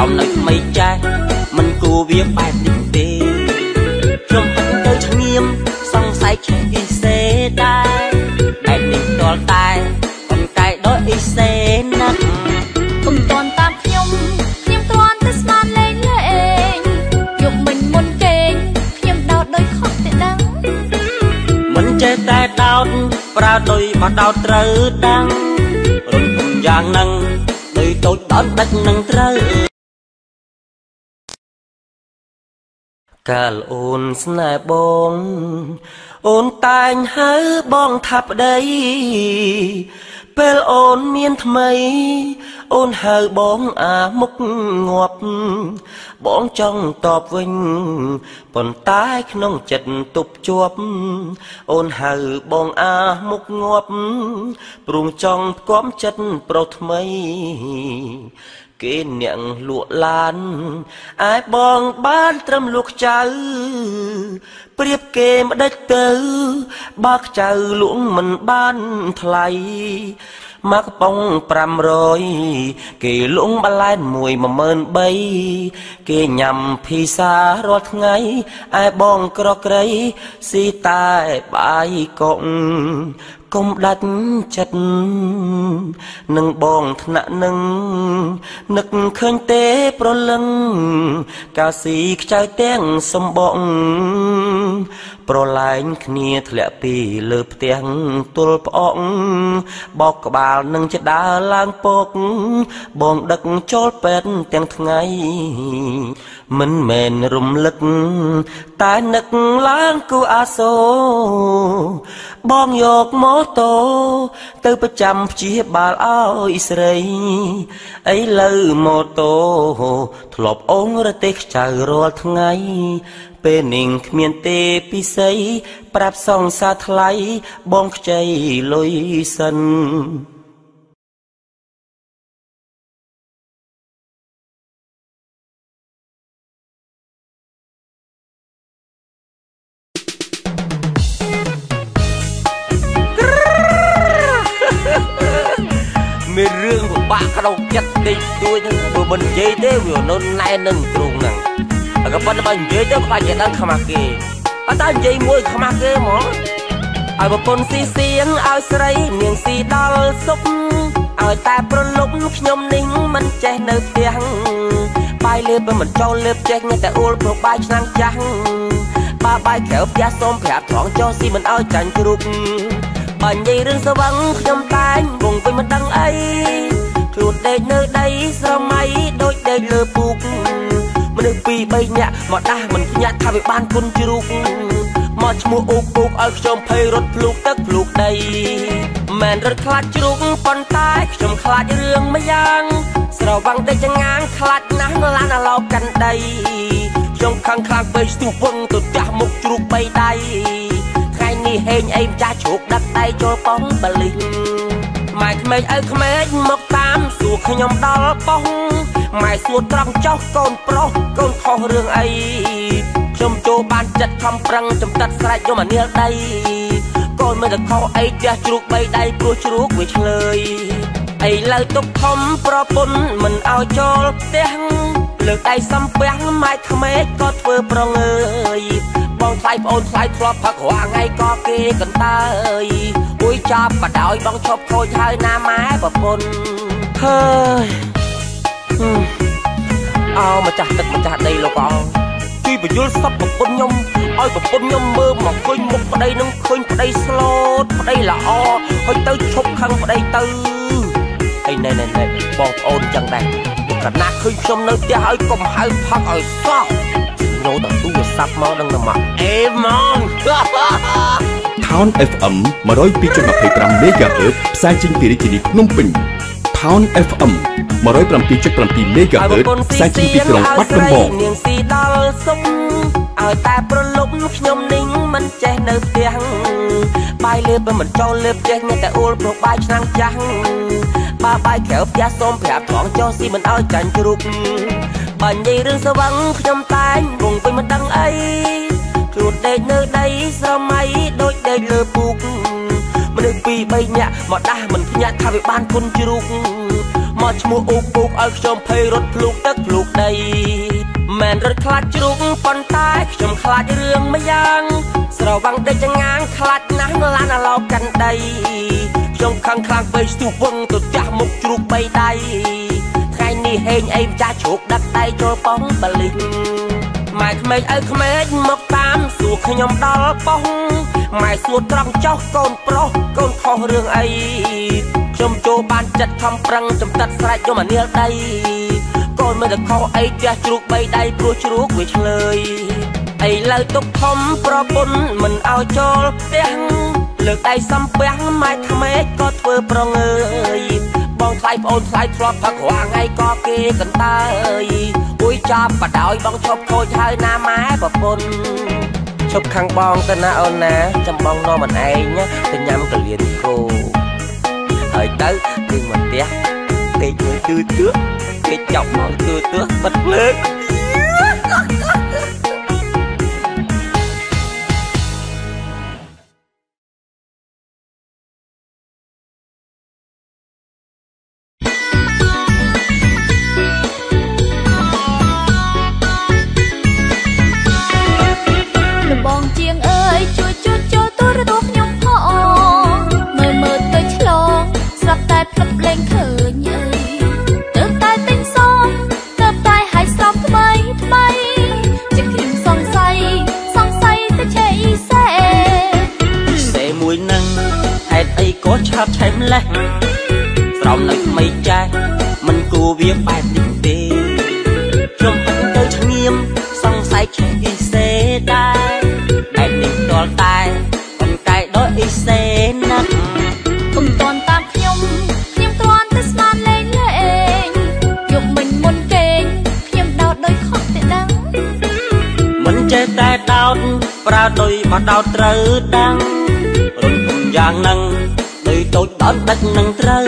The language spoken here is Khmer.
เราในไม่ใจมันกูเวียบแบบดิเดชมพันเตอร์เงียมสองสายแค่อีเซได้แบบนี้ตัวตายคนไก่โดยอีเซนักปุ่มตอนตามขยมตอนแต่สมานเล่นเล่นยกมันมนเก่งขยมดาวโดยขอบแต่ดังมันเจแต่ดาวปลาโดยมาดาวเตอดังรุ่นปุ่มยางนังโดยโตดอนดักนังเตอកាលអូនស្នេហ៍បងអូនតែងហៅបងថាប្តីពេលអូនមានថ្មីអូនហៅបងអាមុខងាប់បងចង់តបវិញប៉ុន្តែក្នុងចិត្តទប់ជាប់អូនហៅបងអាមុខងាប់ព្រមចង់ផ្គាំចិត្តប្រុសថ្មីគេអ្នកលក់ឡានអាយបងបានត្រឹមលក់ចៅប្រៀបគេម្ដេចទៅបើខ្ចៅលក់មិនបានថ្លៃមកកំប៉ុង500គេលក់បន្លែមួយ13000គេញ៉ាំភីសារាល់ថ្ងៃអាយបងក្រក្រៃស៊ីតែបាយកុកកុំដាច់ចិត្តនឹងបងថ្នាក់នឹងនឹកឃើញទេប្រលឹងកាស៊ីខ្ចៅទាំងសំបងប្រឡែងគ្នាធ្លាក់ពីលើផ្ទះទល់ផ្អកបោកក្បាលនឹងចដើរឡើងពកបងដឹកចូលពេទ្យទាំងថ្ងៃមិនមែនរំលឹកតែនឹកឡើងគូអាសូបងយកម៉ូតូទៅប្រចាំព្យាបាលឲ្យស្រីឥឡូវម៉ូតូធ្លាប់អូនរទេះខ្ចៅរាល់ថ្ងៃពេលនាងគ្មានទេពិសីប្រាប់សងសាថ្លៃបងខ្ចីលុយសិនមានរឿងពិបាកក្នុងចិត្តតិចតួចហ្នឹងបើមិននិយាយទេវានៅណែនឹងទ្រង់ហ្នឹងក៏ប៉ុន្តែបើនិយាយទៅខ្លាចគេដឹងខ្មាស់គេអត់តែនិយាយមួយខ្មាស់គេហ្មងឲ្យប្រពន្ធស៊ីសៀងឲ្យស្រីនាងស៊ីដល់សុខឲ្យតែប្រលប់ខ្ញុំនេះមិនចេះនៅផ្ទះបាយលេបមិនចូលលេបចេះតែអួលព្រោះបាយឆ្នាំងចាស់បើបាយក្រៅផ្ទះសូមប្រាប់ត្រង់ចុះស៊ីមិនឲ្យចាញ់ជ្រូកបើនិយាយរឿងស្វឹងខ្ញុំតែងវងវិញមិនដឹងអីខ្លួនដេកនៅដីស្រមៃដូចដេកលើពូកមនុស្ស2 3នាក់មកដាស់មិនភ្ញាក់ថាវាបានគុណជ្រូកមកឈ្មោះអ៊ូកឲ្យខ្ញុំភ័យរត់ភ្លូកទឹកភ្លូកដីមិនរត់ខ្លាចជ្រូកប៉ុន្តែខ្ញុំខ្លាចរឿងមួយយ៉ាងស្រវាំងតែចងាងខ្លាចណាស់ឡានឡោកាន់ដីខ្ញុំខឹងខ្លាំងពេកស្ទុះវឹងទៅផ្ទះមុខជ្រូក3ដៃថ្ងៃនេះហេងអីម្ចាស់ជ្រូកដឹកដៃចូលប៉ងបលិសម៉ែក្មេងឪក្មេងមកតាមសួរខ្ញុំដល់ប៉ងម៉ែសួរត្រង់ចុះកូនប្រុសកូនខុសរឿងអីខ្ញុំចូលបានចិត្តខំប្រឹងចំតិតស្រែកខ្ញុំអានាលដីកូនមិនទៅខុសអីផ្ទះជ្រូក3ដៃព្រោះជ្រូកវាឆ្លើយឥឡូវទុកធំប្រពន្ធមិនឲ្យចូលផ្ទះលើកដៃសំពះម៉ែក្មេងក៏ធ្វើប្រងើយបងថ្លៃប្អូនថ្លៃធ្លាប់ផឹករាល់ថ្ងៃក៏គេកន្តើយអួយចាប់បដ ாய் បងឈប់ខូចហើយណាម៉ែប្រពន្ធហើយអោម្ចាស់ទឹកម្ចាស់ដីលោកអោជួយបញ្យល់សពប្រពន្ធខ្ញុំឲ្យប្រពន្ធខ្ញុំមើលមកឃើញមុខប្តីនឹងឃើញប្តីស្លូតប្តីល្អហើយទៅឈប់ខឹងប្តីទៅហើយណែបងប្អូនចឹងដែរកណ្ណាឃើញខ្ញុំនៅផ្ទះឲ្យកុំហៅផឹកឲ្យសោះញោដល់ទូរស័ព្ទមកដឹងតែមកអេហ្មង Town FM 102.25 MHz ផ្សាយចេញពីរាជធានីភ្នំពេញ Town FM 107.7 MHz ផ្សាយចេញពីក្រុងបាត់ដំបងនាងស៊ីដល់សុខឲ្យតែប្រលប់ខ្ញុំនេះមិនចេះនៅផ្ទះបាយលេបមិនចូលលេបចេះតែអួលព្រោះបាយឆ្នាំងចាស់បើបាយក្រៅផ្ទះសូមប្រាប់ត្រង់ចុះស៊ីមិនឲ្យចាញ់ជ្រូកបើនិយាយរឿងស្វឹងខ្ញុំតែងវងវិញមិនដឹងអីខ្លួនដេកនៅដីស្រមៃដូចដេកលើពូកមនុស្ស2 3នាក់មកដាស់មិនភ្ញាក់ថាវាបានគុណជ្រូក មកឈ្មោះអ៊ូបអ៊ូបឲ្យខ្ញុំភ័យរត់ភ្លុកទឹកភ្លុកដីមិនរត់ខ្លាចជ្រុកប៉ុន្តែខ្ញុំខ្លាចរឿងមួយយ៉ាងស្រវាំងដេកចងាងខ្លាចណាស់ឡានឡោកាន់ដីខ្ញុំខឹងខ្លាំងពេកស្ទុះវឹងទៅផ្ទះមុខជ្រូកបីដៃថ្ងៃនេះហេងអីម្ចាស់ជ្រូកដឹកដៃចូលប៉ងបលិសម៉ែក្មេងឪក្មេងមកតាមសួរខ្ញុំដល់ប៉ងម៉ែសួរត្រង់ចោះកូនប្រុសកូនខុសរឿងអីខ្ញុំចូលបានចិត្តខំប្រឹងចំតិតស្រែកយកមកនាលដីកូនមិនទៅខុសអីផ្ទះជ្រូកបីដៃព្រោះជ្រូកវាឆ្លើយឥឡូវទុកធំប្រពន្ធមិនឲ្យចូលផ្ទះលើកដៃសំពះម៉ែក្មេងក៏ធ្វើប្រងើយបងថ្លៃប្អូនថ្លៃធ្លាប់ផឹករាល់ថ្ងៃក៏គេកន្តើយអួយចាប់បដោយបងឈប់ខូចហើយណាម៉ែប្រពន្ធឈប់ខាងបងទៅណាអូនណាចាំបងនាំមិនឯងទៅញ៉ាំកលៀនគោហើយទៅយើងមកផ្ទះពេកមួយគឺទឿគេចប់មកគឺទឿបិទភ្លើងបងជាងអើយជួយចូលទូរទស្សន៍ខ្ញុំផងមើលទៅឆ្លងស្រាប់តែភ្លឹបលេងឃើញអើយទៅតែទិញសមទៅតែឲ្យស្រោបថ្មីជាខ្ញុំសង្ស័យទៅឆេអ៊ីសេមួយនឹងហេតុអីក៏ឆាប់ឆេម្លេះស្រោមនៅថ្មីចាស់មិនគួរវាបែបនេះទេខ្ញុំហិតទៅឆ្ងៀមសង្ស័យឆេអ៊ីសេដែរតែប៉ុន្តែដោយអ៊ីសេណាស់កុំតន់តាមខ្ញុំគ្រាន់តែស្មានលេងយកមិញមុនគេខ្ញុំដោតដោយខុសតែដឹងមិនចេះតែដោតប្រើដោយមកដោតត្រូវដឹងរុញគុំយ៉ាងហ្នឹងដោយតូចដោតដឹកនឹងត្រូវ